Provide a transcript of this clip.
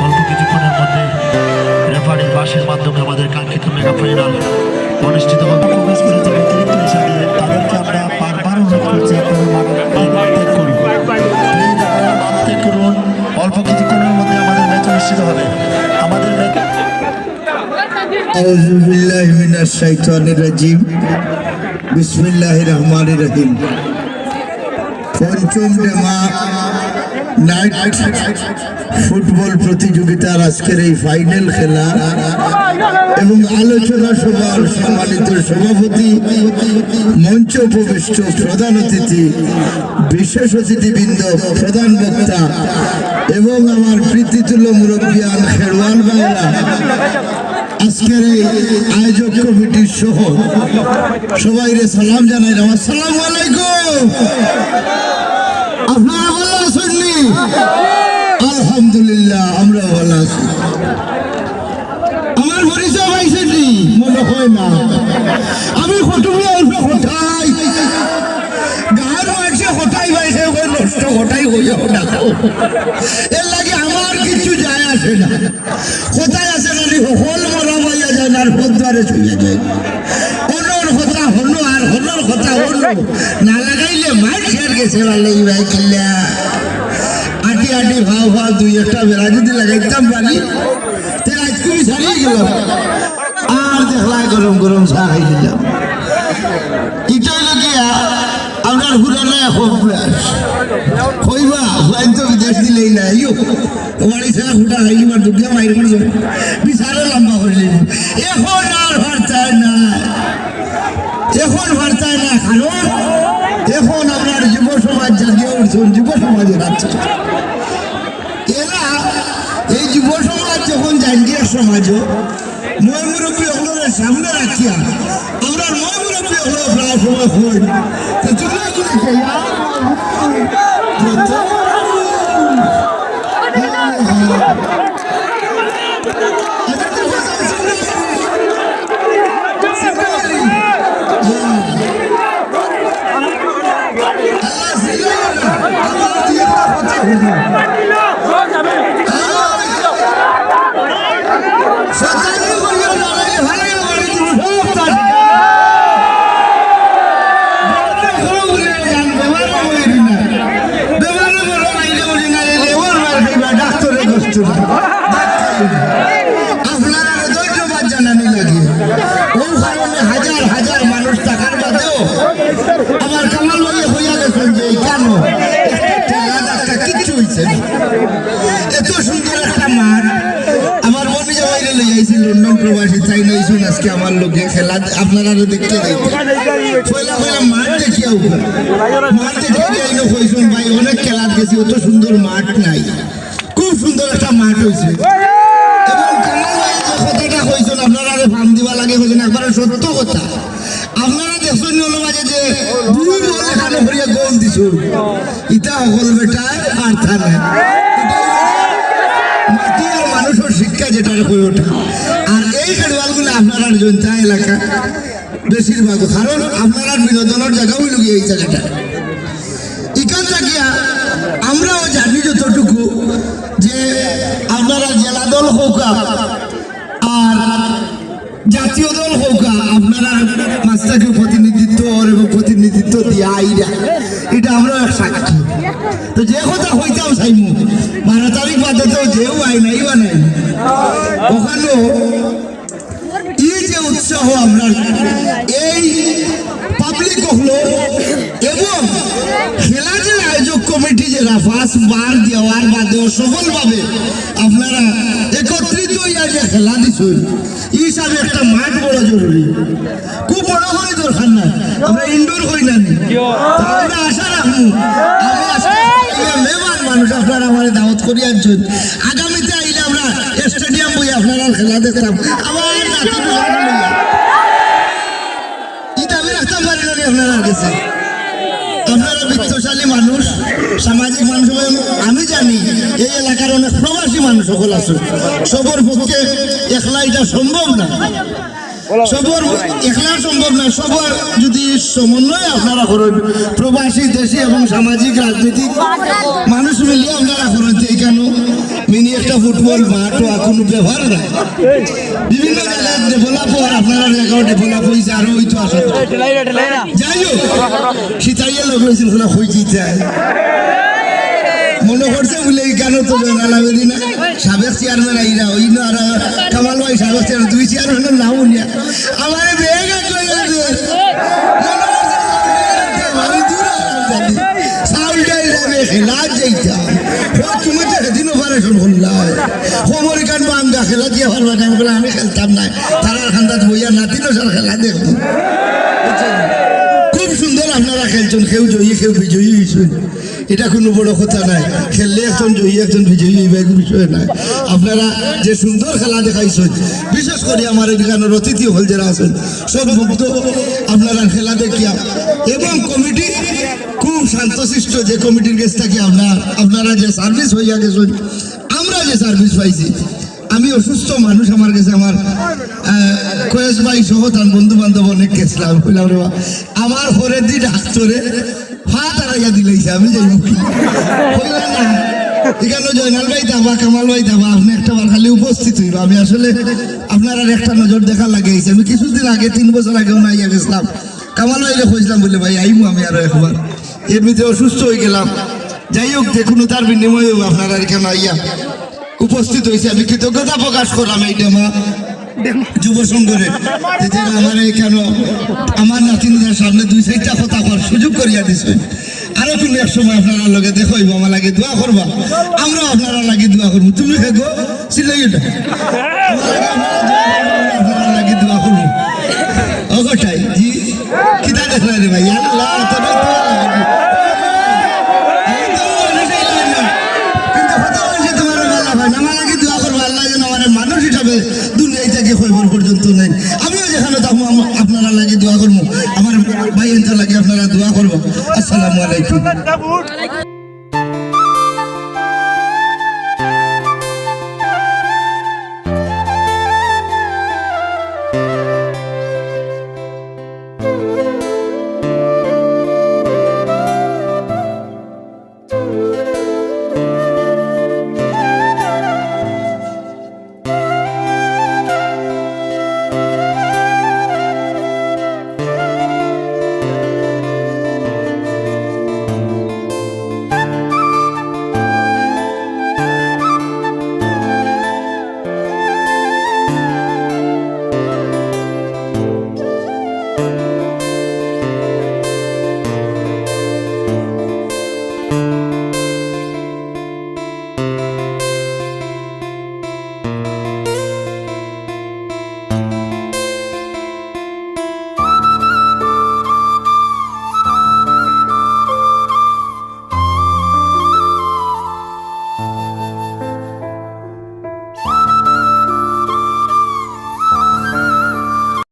অল্প কিছুক্ষণের মধ্যে রেফারির বাসের মাধ্যমে আমাদের কাঙ্ক্ষিত মেগা ফাইনাল অনুষ্ঠিত হবে। প্রবেশ করেছে অতিরিক্ত হিসাবে তাদেরকে আমরা বারবার অনুরোধ করছি ত্যাগ করুন। অল্প কিছুক্ষণের মধ্যে আমাদের ম্যাচ অনুষ্ঠিত হবে। আমাদের আউযু বিল্লাহি মিনাশ শাইতানির রাজিম। বিসমিল্লাহির রহমানির রহিম। পঞ্চম ডেমা নাইট ফুটবল প্রতিযোগিতার আজকের এই ফাইনাল খেলা এবং আলোচনা সভার সম্মানিত সভাপতি, মঞ্চ উপবিষ্ট প্রধান অতিথি, বিশেষ অতিথিবৃন্দ, প্রধান বক্তা এবং আমার প্রীতিতুল্য মুরব্বিয়ান খেলোয়াড় বাংলা, আজকের এই আয়োজক কমিটির সহ সবাই সালাম জানাই। আসসালামু আলাইকুম। আপনারা ভালো আছেন? আলহামদুলিল্লাহ, আমরা ভালো আছি। আমার পরিচয় পাইছেন মনে হয় না। আমি হঠাই গাঁর মাঝে হঠাই পাইছে নষ্ট হঠাই হইয়া এর লাগে আমার কিছু যায় আসে না। কোথায় আছে না হল মরা পাইয়া যায় না, আর পদ্মারে ছুঁয়ে যায়। অনর কথা হলো আর হলর কথা হলো না, লাগাইলে মার ছেড়ে গেছে ভাই কিল্লা আটি আটি ভাও ভাও দুই একটা বেড়া যদি লাগাইতাম পারি তুমি ছাড়িয়ে গেলাম আর দেখলাই গরম গরম চা খাই দিলাম। এটাই লাগিয়া আপনার হুরানা কইবা হুয়াইন তো বিদেশ দিলেই না বাড়ি ছাড়া হুটা খাইলি মার দুটিয়া মাইর করে যাবে বিচারও লম্বা করলি। এখন আর ভারতায় না, এখন ভারতায় না, কারণ এখন আপনার যুব সমাজ জাগিয়ে উঠছেন। যুব সমাজের আছে এরা, এই যুব সমাজ যখন জাঙ্গিয়া সমাজও মই মুরব্বী হলের সামনে রাখিয়া আমরা মই মুরব্বী হলেও প্রায় সময় হই আপনারা ধন্যবাদ জানানি লাগে। ওই কারণে হাজার হাজার মানুষ থাকার বাদেও আমার কামাল ভাই হইয়া গেছেন যে কেন কিচ্ছু হয়েছে। এত সুন্দর একটা মাঠ আমার মনে বাইরে লই আইছি লন্ডন প্রবাসী, তাই নইছুন আজকে আমার লোকে খেলা আপনারা দেখতে পয়লা পয়লা মাঠ দেখিয়াও মাঠ দেখে যাইনো কইছুন ভাই অনেক খেলা গেছি, অত সুন্দর মাঠ নাই। খুব সুন্দর একটা মাঠ হয়েছে এবং কামাল ভাই যে কথাটা কইছেন আপনারা ফার্ম দিবা লাগে কইছেন একবারে সত্য কথা। আপনারা দেখছেন হলো মাঝে যে দুই বল এখানে ভরিয়া গোল দিছুন, ইটা হল বেটায় আর থানে মাটি আর মানুষের শিক্ষা যেটা হয়ে ওঠা। আর এই খেলোয়াড়গুলো আপনারা জনতা এলাকা বেশিরভাগ, কারণ আপনারা বিনোদনের জায়গা হইল গিয়ে এই জায়গাটা। এখান থাকিয়া আমরাও জানি যতটুকু যে আপনারা জেলা দল হোকা আর জাতীয় দল হোকা আপনারা মাস্টারকে প্রতিনিধিত্ব এবং প্রতিনিধিত্ব দিয়ে আইরা, এটা আমরা সাক্ষী। তো যে কথা হইতাম চাইমু 12 তারিখ বাদে তো যেও আই নাই বা নাই ওখানেও এই যে উৎসাহ আপনার এই পাবলিক হলো এবং খেলা যে আয়োজক কমিটি যারা ফার্স্ট বার দেওয়ার বাদেও সফলভাবে আপনারা একত্রিত হইয়া যে খেলা দিচ্ছেন এই হিসাবে একটা মাঠ বড় জরুরি। খুব বড় করে দরকার না, আমরা ইনডোর করি না, আমরা আশা রাখবো। আমি আজকে মেহমান মানুষ আপনারা আমার দাওয়াত করি আনছেন, আগামীতে আইলে আমরা স্টেডিয়াম বই আপনারা খেলা দেখতাম। আমার ইতাবি রাখতাম পারি না আপনারা গেছে। আপনারা বিত্তশালী মানুষ, সামাজিক মানুষ, আমি জানি এই এলাকার অনেক প্রবাসী মানুষ সকল আছে, সবর পক্ষে একলা এটা সম্ভব না, সবর একলা সম্ভব না। সবার যদি সমন্বয় আপনারা করেন, প্রবাসী দেশি এবং সামাজিক রাজনৈতিক মানুষ মিলিয়ে আপনারা করেন, কেন একটা ফুটবল মাঠও কোনো ব্যবহার নাই বিভিন্ন জায়গায় ডেভেলপ হওয়ার আপনারা জায়গাও ডেভেলপ হয়েছে আরো হইতো আসলে যাই হোক সীতাইয়া লোক হয়েছিল ওগুলো হয়েছি চাই মনে করছে বলে কেন তো জয়নালাবেরি না সাবেক চেয়ারম্যান আইরা ওই না আর কামাল ভাই সাবেক চেয়ারম্যান দুই চেয়ারম্যানের নাম উনিয়া আমার বেগ চাউলটাই যাবে খেলা যাইতা তুমি তো সেদিন অপারেশন করলাই খবরের কান বাঙ্গা খেলা দিয়ে পারবা না বলে আমি খেলতাম না তারার খান্দাত বইয়া নাতিনও সার খেলা দেখবো খুব সুন্দর আপনারা খেলছেন কেউ জয়ী কেউ বিজয়ী হয়েছেন এটা কোনো বড় কথা নাই খেললে একজন জয়ী একজন বিজয়ী হইবে বিষয় নাই আপনারা যে সুন্দর খেলা দেখাইছেন বিশেষ করে আমার এখানের অতিথি হল যারা আছেন সব মুক্ত আপনারা খেলা দেখিয়া এবং কমিটি খুব শান্তশিষ্ট যে কমিটির কাছ থেকে আপনারা যে সার্ভিস হইয়া গেছেন আমরা যে সার্ভিস পাইছি আমি অসুস্থ মানুষ আমার কাছে আমার কয়েস ভাই সহ তার বন্ধু বান্ধব অনেক গেছিলাম বললাম রে আমার পরের দিন ডাক্তরে হাত আড়াইয়া দিলেছে আমি যাই মুখী বললাম না এখানে জয়নাল ভাই দাবা কামাল ভাই দাবা আপনি একটা বার খালি উপস্থিত হইব আমি আসলে আপনার আর একটা নজর দেখা লাগিয়েছি আমি কিছুদিন আগে 3 বছর আগেও না ইয়া গেছিলাম কামাল ভাইরে খুঁজলাম বলে ভাই আইমু আমি আরো একবার এর ভিতরে অসুস্থ হয়ে গেলাম যাই হোক যে কোনো তার বিনিময়েও আপনারা এখানে আইয়া উপস্থিত হয়েছে আমি কৃতজ্ঞতা প্রকাশ করলাম এই ডেমা যুব সংঘরে আমার কেন আমার নাতিনদের সামনে 2-4টা কথা করার সুযোগ করিয়া দিছে আরো তুমি এক সময় আপনারা লগে দেখইব আমার লাগে দোয়া করবা আমরাও আপনারা লাগে দোয়া করবো তুমি হেগো সিলাই আপনারা লাগে দোয়া করবো ওটাই জি কিতা দেখলা রে ভাই আল্লাহ তোরা মানুষ হিসাবে দুনিয়ায় থেকে খবর পর্যন্ত নেই আমিও যেখানে থাকবো আপনারা লাগে দোয়া করবো আমার ভাই লাগে আপনারা দোয়া করবো আসসালামু আলাইকুম